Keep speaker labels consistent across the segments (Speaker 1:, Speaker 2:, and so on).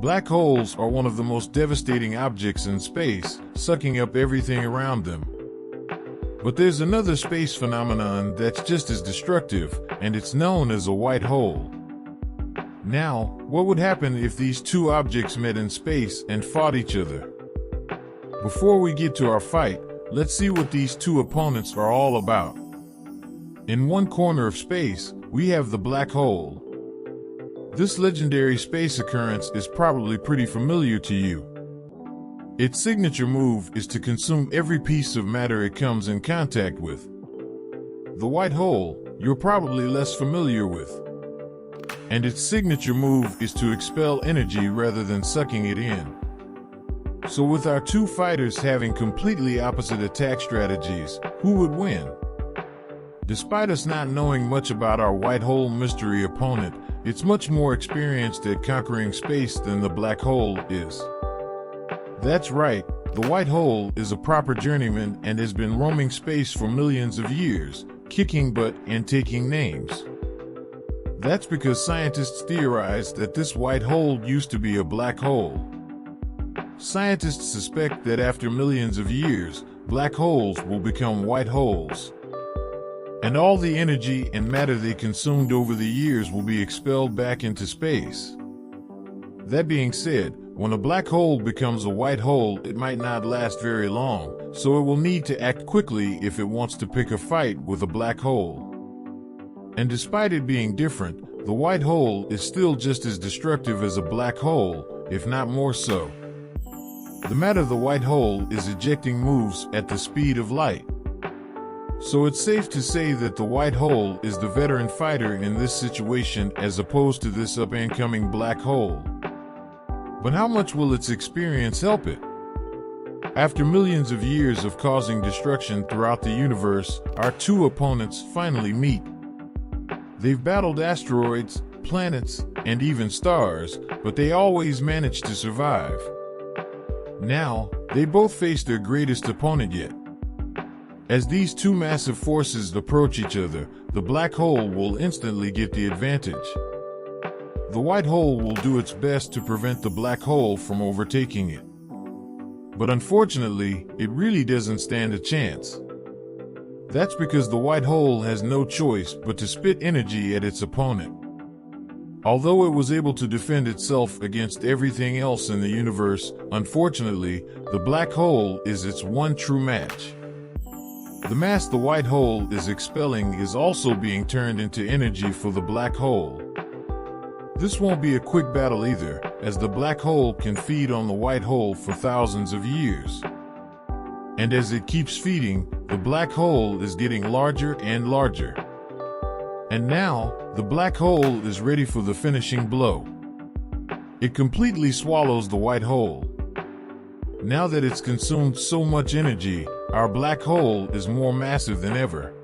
Speaker 1: Black holes are one of the most devastating objects in space, sucking up everything around them. But there's another space phenomenon that's just as destructive, and it's known as a white hole. Now, what would happen if these two objects met in space and fought each other? Before we get to our fight, let's see what these two opponents are all about. In one corner of space, we have the black hole. This legendary space occurrence is probably pretty familiar to you. Its signature move is to consume every piece of matter it comes in contact with. The white hole, you're probably less familiar with. And its signature move is to expel energy rather than sucking it in. So with our two fighters having completely opposite attack strategies, who would win? Despite us not knowing much about our white hole mystery opponent, it's much more experienced at conquering space than the black hole is. That's right, the white hole is a proper journeyman and has been roaming space for millions of years, kicking butt and taking names. That's because scientists theorized that this white hole used to be a black hole. Scientists suspect that after millions of years, black holes will become white holes. And all the energy and matter they consumed over the years will be expelled back into space. That being said, when a black hole becomes a white hole, it might not last very long, so it will need to act quickly if it wants to pick a fight with a black hole. And despite it being different, the white hole is still just as destructive as a black hole, if not more so. The matter the white hole is ejecting moves at the speed of light. So it's safe to say that the white hole is the veteran fighter in this situation as opposed to this up-and-coming black hole. But how much will its experience help it? After millions of years of causing destruction throughout the universe, our two opponents finally meet. They've battled asteroids, planets, and even stars, but they always manage to survive. Now, they both face their greatest opponent yet. As these two massive forces approach each other, the black hole will instantly get the advantage. The white hole will do its best to prevent the black hole from overtaking it. But unfortunately, it really doesn't stand a chance. That's because the white hole has no choice but to spit energy at its opponent. Although it was able to defend itself against everything else in the universe, unfortunately, the black hole is its one true match. The mass the white hole is expelling is also being turned into energy for the black hole. This won't be a quick battle either, as the black hole can feed on the white hole for thousands of years. And as it keeps feeding, the black hole is getting larger and larger. And now, the black hole is ready for the finishing blow. It completely swallows the white hole. Now that it's consumed so much energy, our black hole is more massive than ever.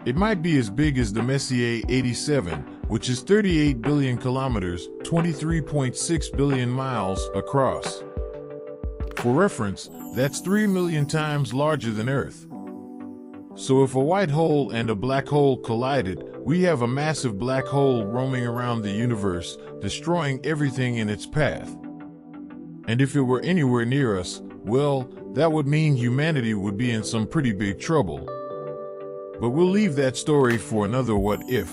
Speaker 1: It might be as big as the Messier 87, which is 38 billion kilometers, 23.6 billion miles across. For reference, that's 3 million times larger than Earth. So if a white hole and a black hole collided, we have a massive black hole roaming around the universe, destroying everything in its path. And if it were anywhere near us, well, that would mean humanity would be in some pretty big trouble. But we'll leave that story for another what if.